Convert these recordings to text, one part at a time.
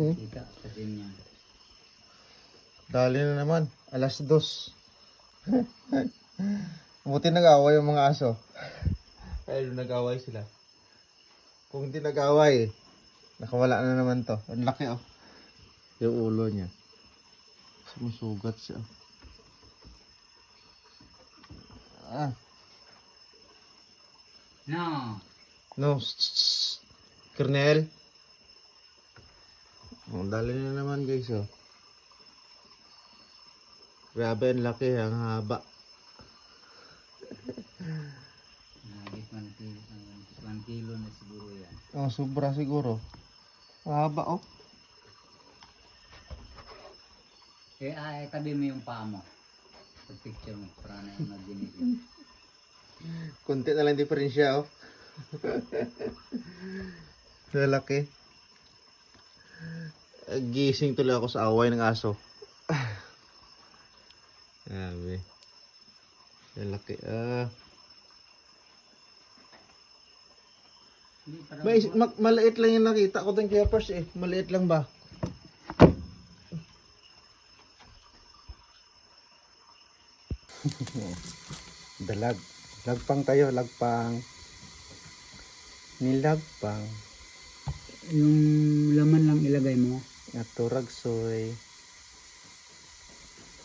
Kita kasi niya. Dali na naman. 2:00. Buti nag-away yung mga aso. Kaya nag-away sila. Kung hindi nag-away, nakawala na naman to. Ang laki oh. Yung ulo niya. Sumusugat siya. Ah. No. No. Kernel. Oh, dali na naman guys oh. Grabe ang laki, ang haba. Nagit 1 kilo na siguro yan. Oh, sobra siguro. Haba oh. Tabi mo yung paa mo. Pag-picture mo, para na yung mag-ginigil. Kunti na lang diferensya oh. Lalaki. Gising tuloy ako sa away ng aso. Grabe. Lalaki. Maliit lang yung nakita ko doon kaya first eh. Maliit lang ba? Dalag. Lagpang tayo, lagpang. Nilagpang. Yung laman lang ilagay mo. Naturagsoy.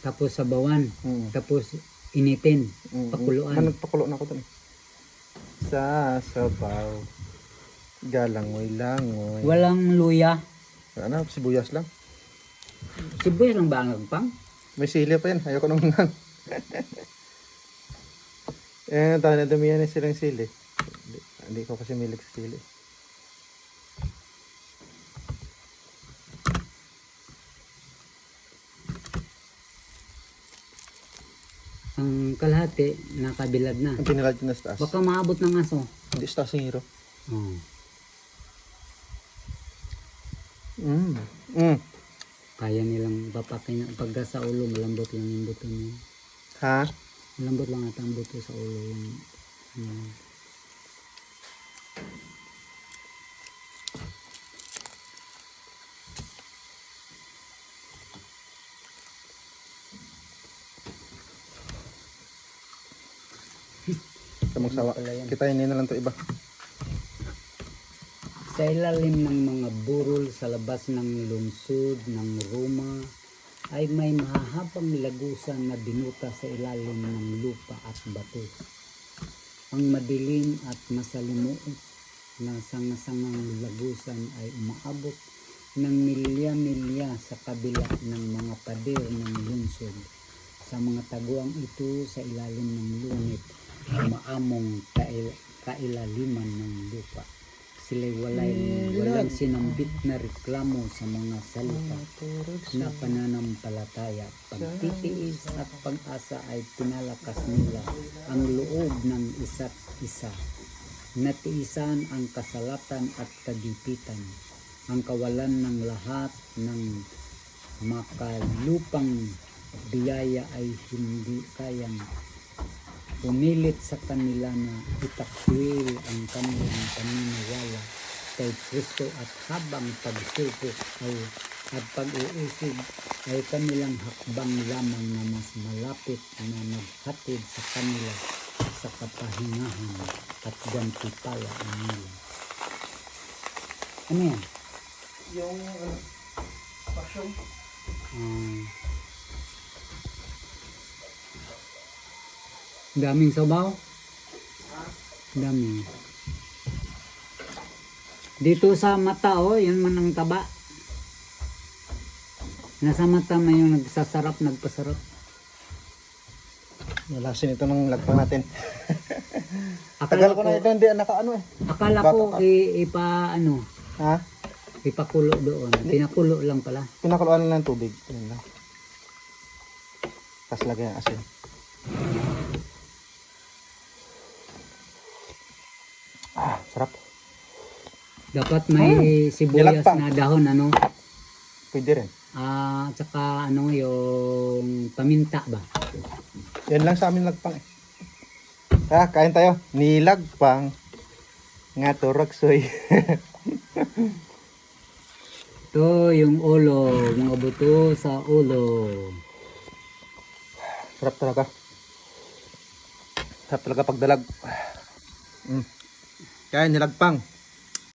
Tapos sabawan. Mm. Tapos initin. Mm. Pakuluan. Nagpakulo na ako doon. Sa sabaw. Galangoy-langoy. Walang luya. Ano, sibuyas lang. Sibuyas lang ba ang lagpang? May sili pa yan. Ayoko naman lang. Tayo na dumiyan na silang sili. Hindi ko kasi milig sa sili. Ang kalahati, nakabilad na. Ang pinilad ko na sa taas. Baka maabot ng aso. Hindi sa taas yung hero. Oh. Kaya nilang papakin pagka sa ulo, malambot lang yung buto niya. Ha? Malambot lang ata ang buto sa ulo yung Sa magsawa. Kitain na lang to iba. Sa ilalim ng mga burol sa labas ng lungsod ng Roma ay may mahahabang lagusan na binuta sa ilalim ng lupa at bato. Ang madilim at masalimuot na sangasangang lagusan ay umaabot ng milya-milya sa kabila ng mga pader ng lungsod. Sa mga taguang ito sa ilalim ng lunit, umaamong kailaliman ng lupa. Sila'y walang sinambit na reklamo sa mga salita na pananampalataya. Pagtitiis at pag-asa ay pinalakas nila ang loob ng isa't isa. Natiisan ang kasalatan at kagipitan. Ang kawalan ng lahat ng makalupang biyaya ay hindi kayang pumilit sa kanila na itakwil ang kanilang paniniwala kay Kristo at habang pagsupok at pag-uusig ay kanilang hakbang lamang na mas malapit na naghatid sa kanila sa kapahingahan at gantimpala nila. Ano yan? Yung passion. Daming sabaw. Dami. Dito sa mata oh, yun man ang taba. Nasa mata man yung nagpasarap. Nalasin ito ng lagpang natin. Akala Tagal ko na ito hindi nakaano eh. Akala ko Ha? ipakulo doon. Pinakulo lang pala. Pinakuluan lang ng tubig. Yun lang. Tapos lagyan ng asin. Sarap. Dapat may sibuyas nilagpang. na dahon ano. Pwede rin. Tsaka ano yung paminta ba? Yan lang sa amin lagpang eh. Kain tayo. Nilagpang. Nga to, Roxoy. Ito yung ulo, mga buto sa ulo. Sarap talaga. Sarap talaga pagdalag. Kaya nilagpang.